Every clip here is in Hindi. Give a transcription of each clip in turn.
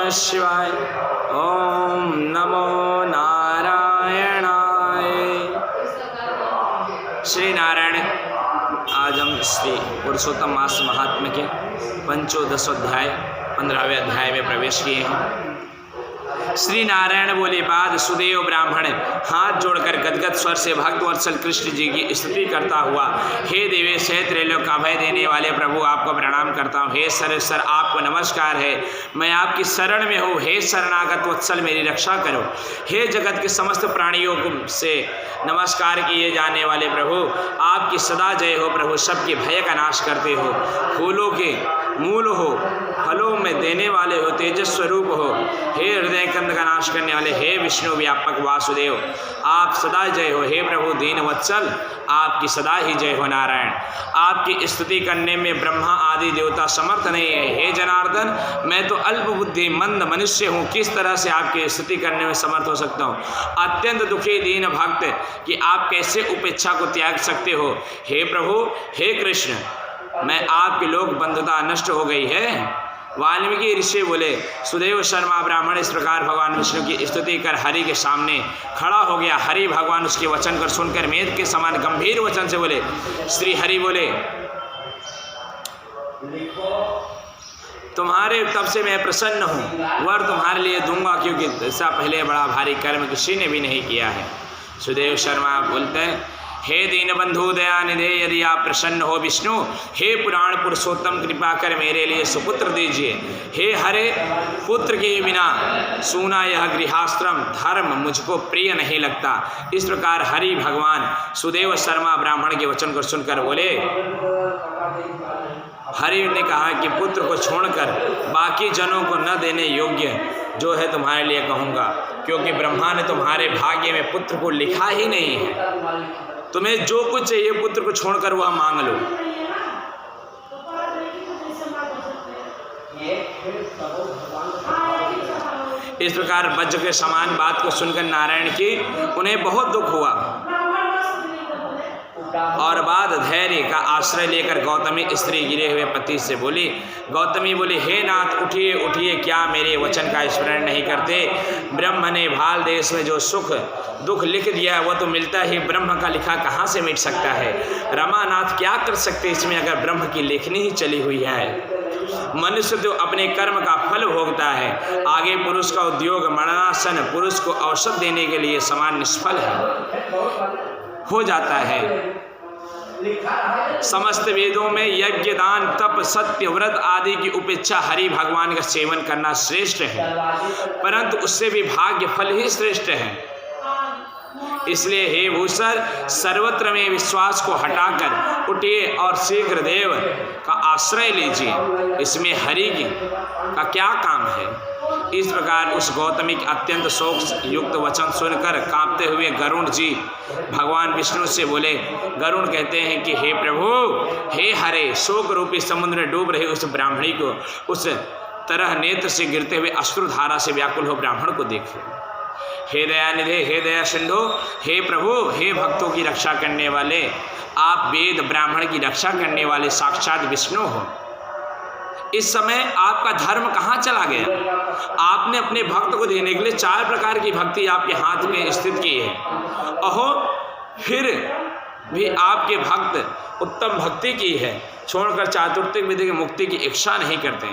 नमः शिवाय। ओम नमो नारायणाय। श्री नारायण, आज हम श्री पुरुषोत्तम मास महात्म्य के पंचोदशोध्याय 15वें अध्याय में प्रवेश किए हैं। श्री नारायण बोले बाद सुदेव ब्राह्मण हाथ जोड़कर गदगद स्वर से भक्त वत्सल कृष्ण जी की स्तुति करता हुआ, हे देवेश, हे त्रैलोक का भय देने वाले प्रभु, आपको प्रणाम करता हूँ। हे सर आपको नमस्कार है, मैं आपकी शरण में हूँ। हे शरणागत वत्सल, मेरी रक्षा करो। हे जगत के समस्त प्राणियों से नमस्कार किए जाने वाले प्रभु, आपकी सदा जय हो। प्रभु, सबके भय का नाश करते हो, फूलों के मूल हो, फलों में देने वाले हो, तेजस स्वरूप हो। हे हृदय कंद का नाश करने वाले, हे विष्णु व्यापक वासुदेव, आप सदा जय हो। हे प्रभु दीन वत्सल, आपकी सदा ही जय हो। नारायण, आपकी स्तुति करने में ब्रह्मा आदि देवता समर्थ नहीं है। हे जनार्दन, मैं तो अल्प बुद्धि मंद मनुष्य हूँ, किस तरह से आपकी स्तुति करने में समर्थ हो सकता हूँ। अत्यंत दुखी दीन भक्त कि आप कैसे उपेक्षा को त्याग सकते हो। हे प्रभु, हे कृष्ण, मैं आपकी लोक बंधुता नष्ट हो गई है। वाल्मीकि ऋषि बोले, सुदेव शर्मा ब्राह्मण इस प्रकार भगवान विष्णु की स्तुति कर हरि के सामने खड़ा हो गया। हरि भगवान उसके वचन कर सुनकर मेघ के समान गंभीर वचन से बोले। श्री हरि बोले, तुम्हारे तब से मैं प्रसन्न हूँ, वर तुम्हारे लिए दूंगा, क्योंकि ऐसा पहले बड़ा भारी कर्म किसी ने भी नहीं किया है। सुदेव शर्मा बोलते हैं, हे दीन बंधु दयानिधे, यदि आप प्रसन्न हो विष्णु, हे पुराण पुरुषोत्तम, कृपा कर मेरे लिए सुपुत्र दीजिए। हे हरे, पुत्र के बिना सूना यह गृहाश्रम धर्म मुझको प्रिय नहीं लगता। इस प्रकार हरि भगवान सुदेव शर्मा ब्राह्मण के वचन को सुनकर बोले। हरि ने कहा कि पुत्र को छोड़कर बाकी जनों को न देने योग्य जो है तुम्हारे लिए कहूँगा, क्योंकि ब्रह्मा ने तुम्हारे भाग्य में पुत्र को लिखा ही नहीं है। तुम्हें जो कुछ चाहिए पुत्र को छोड़कर वह मांग लो। इस प्रकार वज्र के समान बात को सुनकर नारायण की उन्हें बहुत दुख हुआ और बाद धैर्य का आश्रय लेकर गौतमी स्त्री गिरे हुए पति से बोली। गौतमी बोली, हे नाथ, उठिए उठिए, क्या मेरे वचन का स्मरण नहीं करते। ब्रह्म ने भाल देश में जो सुख दुख लिख दिया वह तो मिलता ही, ब्रह्म का लिखा कहाँ से मिट सकता है। रमानाथ क्या कर सकते इसमें, अगर ब्रह्म की लेखनी ही चली हुई है। मनुष्य तो अपने कर्म का फल भोगता है, आगे पुरुष का उद्योग मरणासन पुरुष को औषध देने के लिए समान निष्फल हो जाता है। समस्त वेदों में यज्ञ दान तप सत्य व्रत आदि की उपेक्षा हरि भगवान का सेवन करना श्रेष्ठ है, परंतु उससे भी भाग्य फल ही श्रेष्ठ है। इसलिए हे भूसर, सर्वत्र में विश्वास को हटाकर उठिए और शीघ्र देव का आश्रय लीजिए। इसमें हरि का क्या काम है। इस प्रकार उस गौतमी के अत्यंत शोक युक्त वचन सुनकर कांपते हुए गरुण जी भगवान विष्णु से बोले। गरुण कहते हैं कि हे प्रभु, हे हरे, शोक रूपी समुद्र में डूब रहे उस ब्राह्मणी को उस तरह नेत्र से गिरते हुए अश्रुधारा से व्याकुल हो ब्राह्मण को देखे। हे दयानिधे, हे दया सिंधु, हे प्रभु, हे भक्तों की रक्षा करने वाले, आप वेद ब्राह्मण की रक्षा करने वाले साक्षात विष्णु हो। इस समय आपका धर्म कहाँ चला गया। आपने अपने भक्त को देने के लिए 4 प्रकार की भक्ति आपके हाथ में स्थित की है। अहो, फिर भी आपके भक्त उत्तम भक्ति की है, छोड़कर चातुर्थिक विधि की मुक्ति की इच्छा नहीं करते।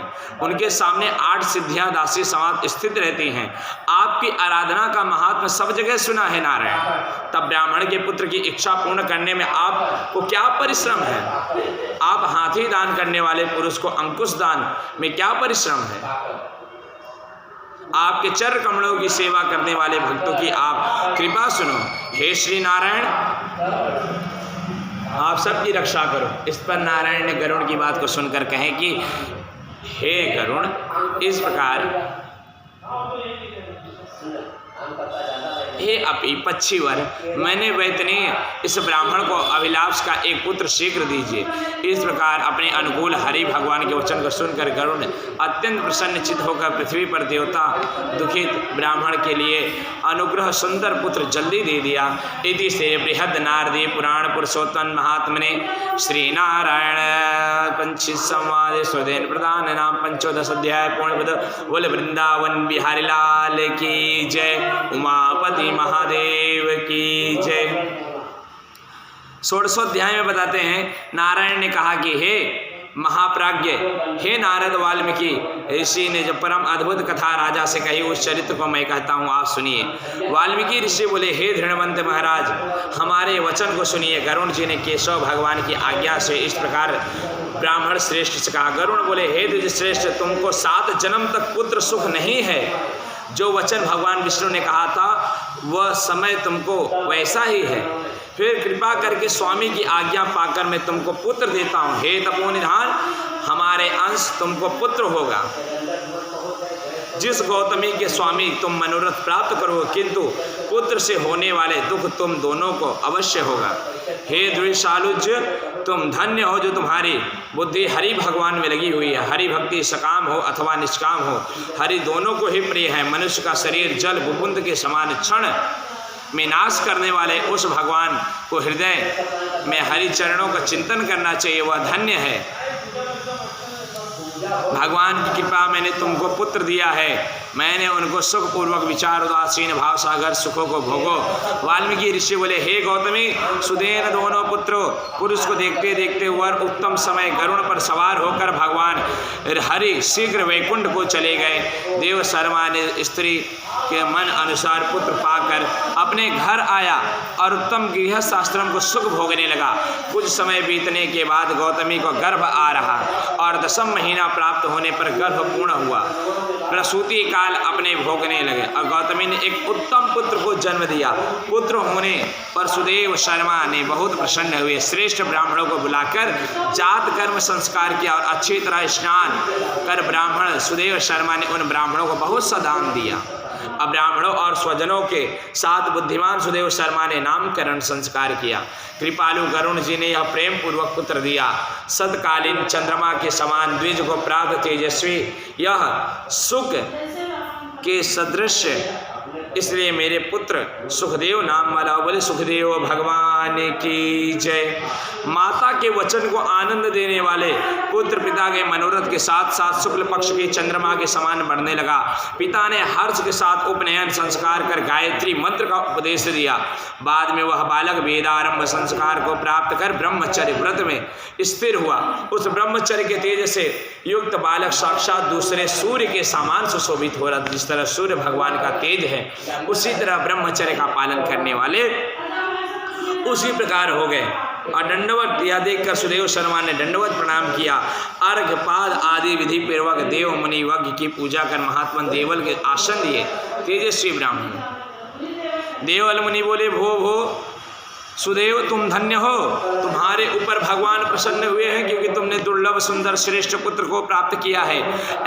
उनके सामने 8 सिद्धियां दासी समाज स्थित रहती हैं। आपकी आराधना का महात्मा सब जगह सुना है नारायण, तब ब्राह्मण के पुत्र की इच्छा पूर्ण करने में आपको क्या परिश्रम है। आप हाथी दान करने वाले पुरुष को अंकुश दान में क्या परिश्रम है। आपके चरण कमलों की सेवा करने वाले भक्तों की आप कृपा सुनो। हे श्री नारायण, आप सबकी रक्षा करो। इस पर नारायण ने गरुण की बात को सुनकर कहे कि हे गरुण, इस प्रकार हे अपी पक्षीवर, मैंने वैतनीय इस ब्राह्मण को अभिलाष का एक पुत्र शीघ्र दीजिए। इस प्रकार अपने अनुकूल हरि भगवान के वचन को सुनकर गरुड़ अत्यंत प्रसन्नचित होकर पृथ्वी पर देवता दुखित ब्राह्मण के लिए अनुग्रह सुंदर पुत्र जल्दी दे दिया। इति श्री बृहद नारदी पुराण पुरुषोत्तम महात्मने श्री नारायण पंचित संवाद स्वदेन प्रधान नाम 15 अध्याय पूर्णपद। बोल वृंदावन बिहारी लाल की जय, उमापति महादेव की जय। 16वें अध्याय में बताते हैं, नारायण ने कहा कि हे महाप्राज्ञ, हे नारद, वाल्मीकि ऋषि ने जो परम अद्भुत कथा राजा से कही उस चरित्र को मैं कहता हूँ, आप सुनिए। वाल्मीकि ऋषि बोले, हे धृणवंत महाराज, हमारे वचन को सुनिए। गरुड़ जी ने केशव भगवान की आज्ञा से इस प्रकार ब्राह्मण श्रेष्ठ से कहा। गरुड़ बोले, हे द्विज श्रेष्ठ, तुमको 7 जन्म तक पुत्र सुख नहीं है। जो वचन भगवान विष्णु ने कहा था वह समय तुमको वैसा ही है। फिर कृपा करके स्वामी की आज्ञा पाकर मैं तुमको पुत्र देता हूँ। हे तपोनिधान, हमारे अंश तुमको पुत्र होगा। जिस गौतमी के स्वामी तुम मनोरथ प्राप्त करोगे, किंतु पुत्र से होने वाले दुख तुम दोनों को अवश्य होगा। हे द्विशालुज, तुम धन्य हो जो तुम्हारी बुद्धि हरि भगवान में लगी हुई है। हरि भक्ति सकाम हो अथवा निष्काम हो, हरि दोनों को ही प्रिय है। मनुष्य का शरीर जल बुबुंद के समान क्षण में नाश करने वाले उस भगवान को हृदय में हरि चरणों का चिंतन करना चाहिए, वह धन्य है। भगवान की कृपा मैंने तुमको पुत्र दिया है। मैंने उनको सुखपूर्वक विचार उदासीन भाव सागर सुखों को भोगो। वाल्मीकि ऋषि बोले, हे गौतमी सुदेन, दोनों पुत्रों पुरुष को देखते देखते वर उत्तम समय गरुड़ पर सवार होकर भगवान हरि शीघ्र वैकुंठ को चले गए। देव शर्मा ने स्त्री के मन अनुसार पुत्र पाकर अपने घर आया और उत्तम गृहस्थ आश्रम को सुख भोगने लगा। कुछ समय बीतने के बाद गौतमी को गर्भ आ रहा और 10वां महीना प्राप्त होने पर गर्भ पूर्ण हुआ। प्रसूति काल अपने भोगने लगे और गौतमी ने एक उत्तम पुत्र को जन्म दिया। पुत्र होने पर सुदेव शर्मा ने बहुत प्रसन्न हुए। श्रेष्ठ ब्राह्मणों को बुलाकर जात कर्म संस्कार किया और अच्छी तरह स्नान कर ब्राह्मण सुदेव शर्मा ने उन ब्राह्मणों को बहुत सा दान दिया। अब ब्राह्मणों और स्वजनों के साथ बुद्धिमान सुदेव शर्मा ने नामकरण संस्कार किया। कृपालु गरुड़ जी ने यह प्रेम पूर्वक पुत्र दिया। सतकालीन चंद्रमा के समान द्विज को प्राप्त तेजस्वी, यह सुख के सदृश, इसलिए मेरे पुत्र सुखदेव नाम वाला। बोले सुखदेव भगवान की जय। माता के वचन को आनंद देने वाले पुत्र पिता के मनोरथ के साथ साथ शुक्ल पक्ष के चंद्रमा के समान बढ़ने लगा। पिता ने हर्ष के साथ उपनयन संस्कार कर गायत्री मंत्र का उपदेश दिया। बाद में वह बालक वेदारंभ संस्कार को प्राप्त कर ब्रह्मचर्य व्रत में स्थिर हुआ। उस ब्रह्मचर्य के तेज से युक्त बालक साक्षात दूसरे सूर्य के समान सुशोभित हो रहा। जिस तरह सूर्य भगवान का तेज है, उसी तरह ब्रह्मचर्य का पालन करने वाले उसी प्रकार हो गए। और दंडवत यह देखकर सुदेव शर्मा ने दंडवत प्रणाम किया। अर्घपाद आदि विधि पूर्वक देव मुनि यज्ञ की पूजा कर महात्मा देवल के आसन दिए। तेजस्वी ब्राह्मण देवल मुनि बोले, भो भो सुदेव, तुम धन्य हो, तुम्हारे ऊपर भगवान प्रसन्न हुए हैं क्योंकि तुमने दुर्लभ सुंदर श्रेष्ठ पुत्र को प्राप्त किया है।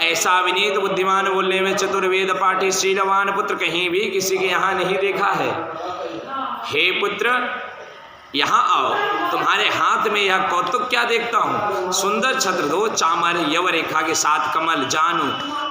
ऐसा विनीत बुद्धिमान बोलने में चतुर्वेद पाठी शीलवान पुत्र कहीं भी किसी के यहाँ नहीं देखा है। हे पुत्र, यहाँ आओ, तुम्हारे हाथ में यह कौतुक क्या देखता हूँ। सुंदर छत्र दो चामर यव रेखा के साथ कमल जानू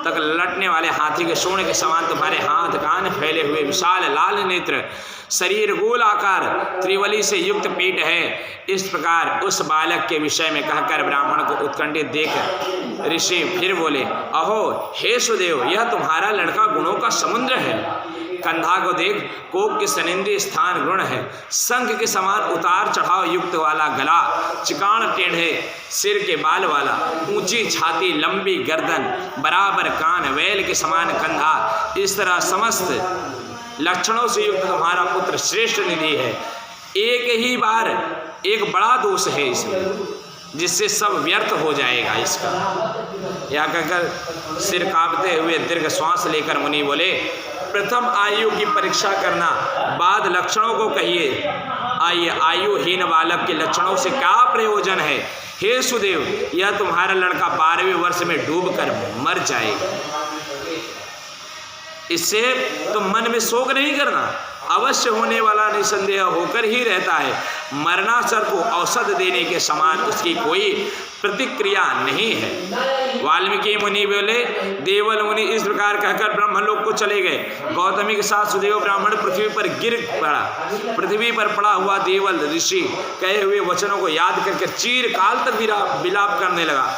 तक लटने वाले हाथी के सोने के समान तुम्हारे हाथ कान फैले हुए विशाल लाल नेत्र, शरीर गोल आकार, त्रिवली से युक्त पेट है। इस प्रकार उस बालक के विषय में कहकर ब्राह्मण को उत्कंठित देख ऋषि फिर बोले, अहो हे सुदेव, यह तुम्हारा लड़का गुणों का समुद्र है। कंधा को देख, कोक के सनिंद्री स्थान गुण है। शंख के समान उतार चढ़ाव युक्त वाला गला, चिकाण टेढ़े सिर के बाल वाला, ऊंची छाती, लंबी गर्दन, बराबर कान, वैल के समान कंधा, इस तरह समस्त लक्षणों से युक्त तुम्हारा पुत्र श्रेष्ठ निधि है। एक ही बार एक बड़ा दोष है इसमें, जिससे सब व्यर्थ हो जाएगा इसका। यह कहकर सिर कांपते हुए दीर्घ श्वास लेकर मुनि बोले, प्रथम आयु की परीक्षा करना, बाद लक्षणों को कहिए। आयुहीन बालक के लक्षणों से क्या प्रयोजन है। हे सुदेव, यह तुम्हारा लड़का 12वें वर्ष में डूबकर मर जाएगा। इससे तो मन में शोक नहीं करना, अवश्य होने वाला निसंदेह होकर ही रहता है। मरणासर को औषध देने के समान उसकी कोई प्रतिक्रिया नहीं है। वाल्मीकि मुनि बोले, देवल मुनि इस प्रकार कहकर ब्रह्मलोक को चले गए। गौतमी के साथ सुदेव ब्राह्मण पृथ्वी पर गिर पड़ा। पृथ्वी पर पड़ा हुआ देवल ऋषि कहे हुए वचनों को याद करके चीरकाल तक विलाप करने लगा।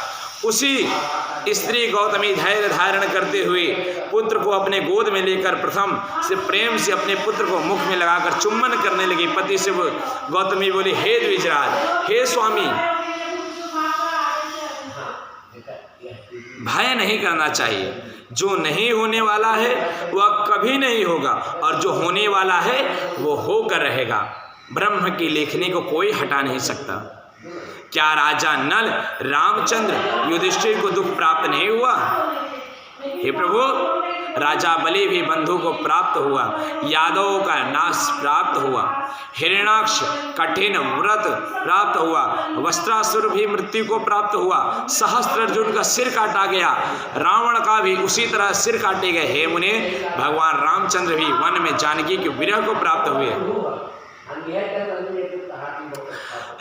उसी स्त्री गौतमी धैर्य धारण करते हुए पुत्र को अपने गोद में लेकर प्रथम से प्रेम से अपने पुत्र को मुख में लगाकर चुम्बन करने लगी। पति से गौतमी बोली, हे द्विजराज, हे स्वामी, भय नहीं करना चाहिए। जो नहीं होने वाला है वह कभी नहीं होगा, और जो होने वाला है वो होकर रहेगा। ब्रह्म की लेखनी को कोई हटा नहीं सकता। क्या राजा नल रामचंद्र युधिष्ठिर को दुख प्राप्त नहीं हुआ? हे प्रभु, राजा बलि भी बंधु को प्राप्त हुआ, यादवों का नाश प्राप्त हुआ, हिरण्याक्ष कठिन व्रत प्राप्त हुआ, वस्त्रासुर भी मृत्यु को प्राप्त हुआ, सहस्त्रार्जुन का सिर काटा गया, रावण का भी उसी तरह सिर काटे गए। हे मुने, भगवान रामचंद्र भी वन में जानकी के विरह को प्राप्त हुए।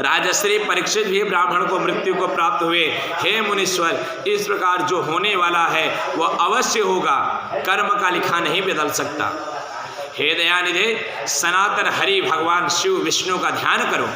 राजश्री परीक्षित भी ब्राह्मण को मृत्यु को प्राप्त हुए। हे मुनीश्वर, इस प्रकार जो होने वाला है वह अवश्य होगा, कर्म का लिखा नहीं बदल सकता। हे दयानिधे, सनातन हरि भगवान शिव विष्णु का ध्यान करो,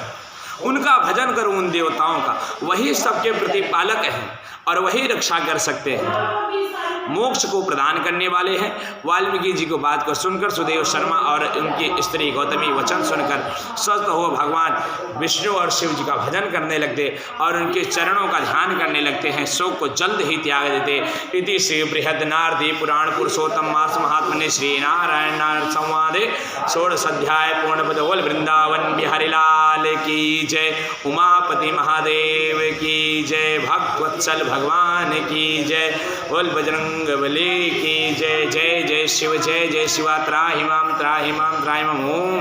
उनका भजन करो, उन देवताओं का। वही सबके प्रतिपालक हैं और वही रक्षा कर सकते हैं, मोक्ष को प्रदान करने वाले हैं। वाल्मीकि जी को बात को सुनकर सुदेव शर्मा और उनकी स्त्री गौतमी वचन सुनकर स्वस्थ हो भगवान विष्णु और शिव जी का भजन करने लगते और उनके चरणों का ध्यान करने लगते हैं। शोक को जल्द ही त्याग देते। इति श्री बृहद नारदी पुराण पुरुषोत्तम मास महात्मने श्री नारायण नारद संवादे षोडश अध्याय पूर्णपद। बोल वृंदावन बिहारी लाल की जय, उमापति महादेव की जय, भक्तवत्सल भगवान की जय, बोल बजरंग बली की जय। जय जय शिव, जय जय शिवा। त्राहि माम त्राहि माम त्राहि माम। ओम।